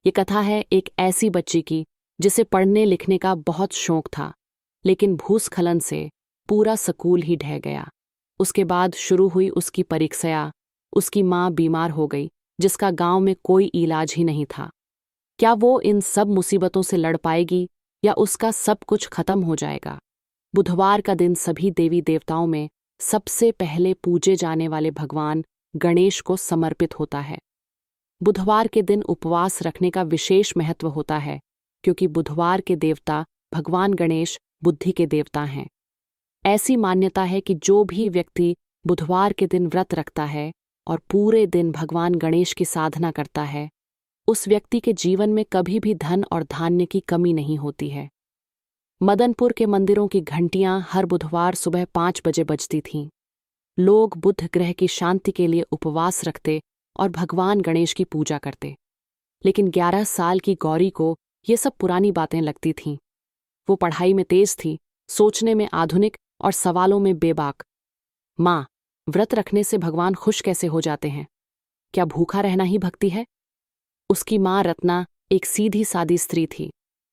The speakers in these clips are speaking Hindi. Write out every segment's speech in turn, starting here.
ये कथा है एक ऐसी बच्ची की जिसे पढ़ने लिखने का बहुत शौक था, लेकिन भूस्खलन से पूरा स्कूल ही ढह गया। उसके बाद शुरू हुई उसकी परीक्षा। उसकी माँ बीमार हो गई, जिसका गांव में कोई इलाज ही नहीं था। क्या वो इन सब मुसीबतों से लड़ पाएगी या उसका सब कुछ खत्म हो जाएगा? बुधवार का दिन सभी देवी देवताओं में सबसे पहले पूजे जाने वाले भगवान गणेश को समर्पित होता है। बुधवार के दिन उपवास रखने का विशेष महत्व होता है, क्योंकि बुधवार के देवता भगवान गणेश बुद्धि के देवता हैं। ऐसी मान्यता है कि जो भी व्यक्ति बुधवार के दिन व्रत रखता है और पूरे दिन भगवान गणेश की साधना करता है, उस व्यक्ति के जीवन में कभी भी धन और धान्य की कमी नहीं होती है। मदनपुर के मंदिरों की घंटियां हर बुधवार सुबह 5 बजे बजती थीं। लोग बुध ग्रह की शांति के लिए उपवास रखते और भगवान गणेश की पूजा करते। लेकिन 11 साल की गौरी को ये सब पुरानी बातें लगती थीं। वो पढ़ाई में तेज थी, सोचने में आधुनिक और सवालों में बेबाक। माँ, व्रत रखने से भगवान खुश कैसे हो जाते हैं? क्या भूखा रहना ही भक्ति है? उसकी माँ रत्ना एक सीधी सादी स्त्री थी।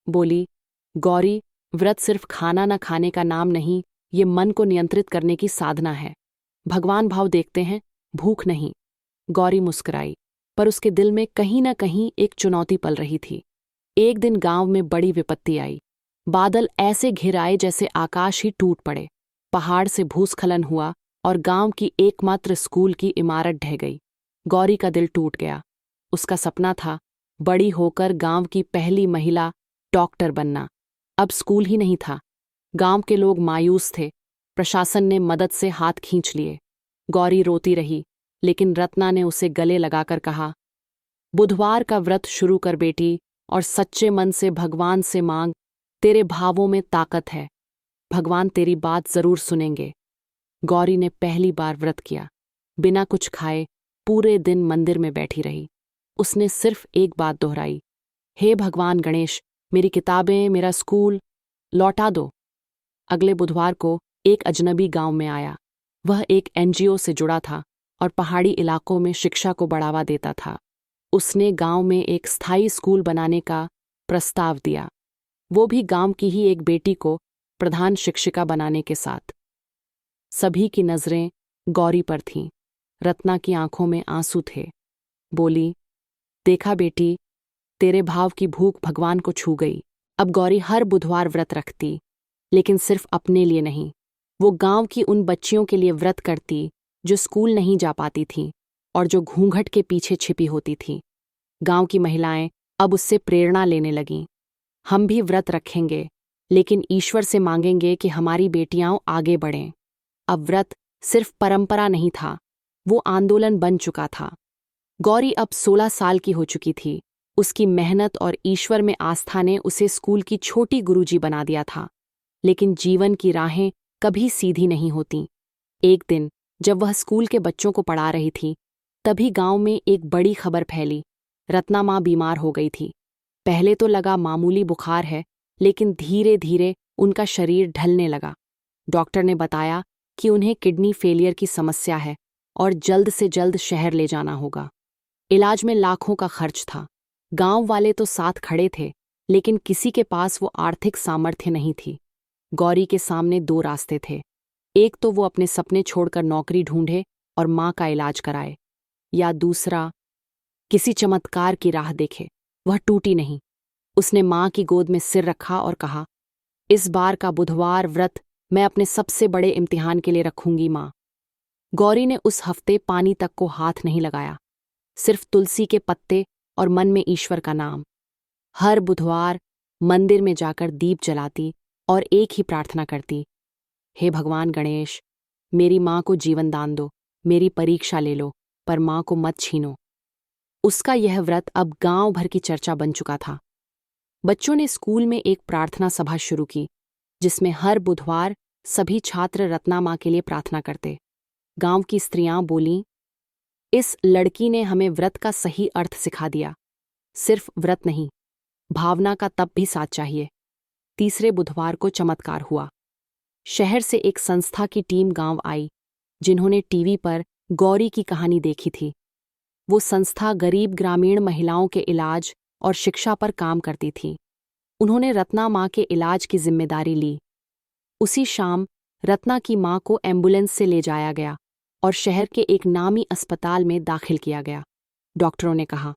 बोली, गौरी, व्रत सिर्फ खाना न खाने का नाम नहीं, ये मन को नियंत्रित करने की साधना है। भगवान भाव देखते हैं, भूख नहीं। गौरी मुस्कुराई, पर उसके दिल में कहीं न कहीं एक चुनौती पल रही थी। एक दिन गांव में बड़ी विपत्ति आई। बादल ऐसे घिर आए जैसे आकाश ही टूट पड़े। पहाड़ से भूस्खलन हुआ और गांव की एकमात्र स्कूल की इमारत ढह गई। गौरी का दिल टूट गया। उसका सपना था बड़ी होकर गांव की पहली महिला डॉक्टर बनना। अब स्कूल ही नहीं था। गांव के लोग मायूस थे। प्रशासन ने मदद से हाथ खींच लिए। गौरी रोती रही, लेकिन रत्ना ने उसे गले लगाकर कहा, बुधवार का व्रत शुरू कर बेटी, और सच्चे मन से भगवान से मांग। तेरे भावों में ताकत है। भगवान तेरी बात जरूर सुनेंगे। गौरी ने पहली बार व्रत किया। बिना कुछ खाए पूरे दिन मंदिर में बैठी रही। उसने सिर्फ एक बात दोहराई, हे भगवान गणेश, मेरी किताबें, मेरा स्कूल लौटा दो। अगले बुधवार को एक अजनबी गांव में आया। वह एक एनजीओ से जुड़ा था और पहाड़ी इलाकों में शिक्षा को बढ़ावा देता था। उसने गांव में एक स्थायी स्कूल बनाने का प्रस्ताव दिया, वो भी गांव की ही एक बेटी को प्रधान शिक्षिका बनाने के साथ। सभी की नजरें गौरी पर थीं। रत्ना की आंखों में आंसू थे। बोली, देखा बेटी, तेरे भाव की भूख भगवान को छू गई। अब गौरी हर बुधवार व्रत रखती, लेकिन सिर्फ अपने लिए नहीं। वो गांव की उन बच्चियों के लिए व्रत करती जो स्कूल नहीं जा पाती थीं और जो घूंघट के पीछे छिपी होती थीं। गांव की महिलाएं अब उससे प्रेरणा लेने लगीं। हम भी व्रत रखेंगे, लेकिन ईश्वर से मांगेंगे कि हमारी बेटियां आगे बढ़ें। अब व्रत सिर्फ परंपरा नहीं था, वो आंदोलन बन चुका था। गौरी अब 16 साल की हो चुकी थी। उसकी मेहनत और ईश्वर में आस्था ने उसे स्कूल की छोटी गुरुजी बना दिया था। लेकिन जीवन की राहें कभी सीधी नहीं होतीं। एक दिन जब वह स्कूल के बच्चों को पढ़ा रही थी, तभी गांव में एक बड़ी खबर फैली। रत्ना माँ बीमार हो गई थी। पहले तो लगा मामूली बुखार है, लेकिन धीरे धीरे उनका शरीर ढलने लगा। डॉक्टर ने बताया कि उन्हें किडनी फेलियर की समस्या है और जल्द से जल्द शहर ले जाना होगा। इलाज में लाखों का खर्च था। गांव वाले तो साथ खड़े थे, लेकिन किसी के पास वो आर्थिक सामर्थ्य नहीं थी। गौरी के सामने 2 रास्ते थे। एक तो वो अपने सपने छोड़कर नौकरी ढूंढे और माँ का इलाज कराए, या दूसरा किसी चमत्कार की राह देखे। वह टूटी नहीं। उसने माँ की गोद में सिर रखा और कहा, इस बार का बुधवार व्रत मैं अपने सबसे बड़े इम्तिहान के लिए रखूंगी माँ। गौरी ने उस हफ्ते पानी तक को हाथ नहीं लगाया, सिर्फ तुलसी के पत्ते और मन में ईश्वर का नाम। हर बुधवार मंदिर में जाकर दीप जलाती और एक ही प्रार्थना करती, हे भगवान गणेश, मेरी माँ को जीवन दान दो, मेरी परीक्षा ले लो, पर माँ को मत छीनो। उसका यह व्रत अब गांव भर की चर्चा बन चुका था। बच्चों ने स्कूल में एक प्रार्थना सभा शुरू की, जिसमें हर बुधवार सभी छात्र रत्ना माँ के लिए प्रार्थना करते। गांव की स्त्रियां बोलीं, इस लड़की ने हमें व्रत का सही अर्थ सिखा दिया। सिर्फ व्रत नहीं, भावना का तप भी साथ चाहिए। तीसरे बुधवार को चमत्कार हुआ। शहर से एक संस्था की टीम गांव आई, जिन्होंने टीवी पर गौरी की कहानी देखी थी। वो संस्था गरीब ग्रामीण महिलाओं के इलाज और शिक्षा पर काम करती थीं। उन्होंने रत्ना माँ के इलाज की जिम्मेदारी ली। उसी शाम रत्ना की माँ को एम्बुलेंस से ले जाया गया और शहर के एक नामी अस्पताल में दाखिल किया गया। डॉक्टरों ने कहा,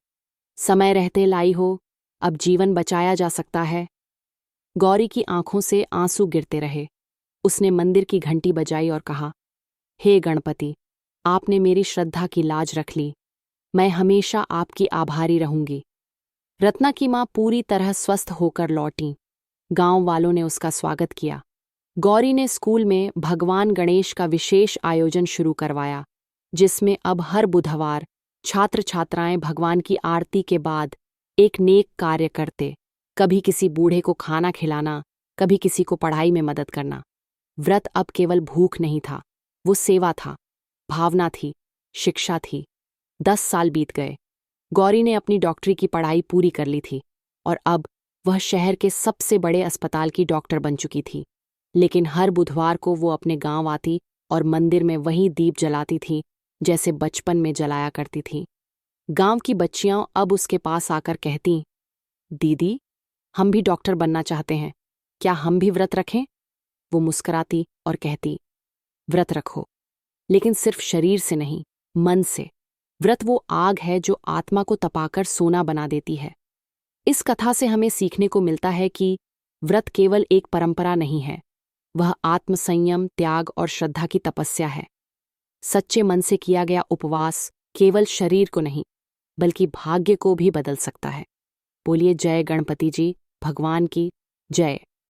समय रहते लाई हो, अब जीवन बचाया जा सकता है। गौरी की आंखों से आंसू गिरते रहे। उसने मंदिर की घंटी बजाई और कहा, हे गणपति, आपने मेरी श्रद्धा की लाज रख ली। मैं हमेशा आपकी आभारी रहूंगी। रत्ना की माँ पूरी तरह स्वस्थ होकर लौटी। गांव वालों ने उसका स्वागत किया। गौरी ने स्कूल में भगवान गणेश का विशेष आयोजन शुरू करवाया, जिसमें अब हर बुधवार छात्र छात्राएं भगवान की आरती के बाद एक नेक कार्य करते। कभी किसी बूढ़े को खाना खिलाना, कभी किसी को पढ़ाई में मदद करना। व्रत अब केवल भूख नहीं था, वो सेवा था, भावना थी, शिक्षा थी। 10 साल बीत गए। गौरी ने अपनी डॉक्टरी की पढ़ाई पूरी कर ली थी और अब वह शहर के सबसे बड़े अस्पताल की डॉक्टर बन चुकी थी। लेकिन हर बुधवार को वो अपने गांव आती और मंदिर में वही दीप जलाती थी जैसे बचपन में जलाया करती थी। गांव की बच्चियां अब उसके पास आकर कहती, दीदी, हम भी डॉक्टर बनना चाहते हैं, क्या हम भी व्रत रखें? वो मुस्कुराती और कहती, व्रत रखो, लेकिन सिर्फ शरीर से नहीं, मन से। व्रत वो आग है जो आत्मा को तपाकर सोना बना देती है। इस कथा से हमें सीखने को मिलता है कि व्रत केवल एक परंपरा नहीं है, वह आत्मसंयम, त्याग और श्रद्धा की तपस्या है। सच्चे मन से किया गया उपवास केवल शरीर को नहीं, बल्कि भाग्य को भी बदल सकता है। बोलिए जय गणपति जी, भगवान की जय।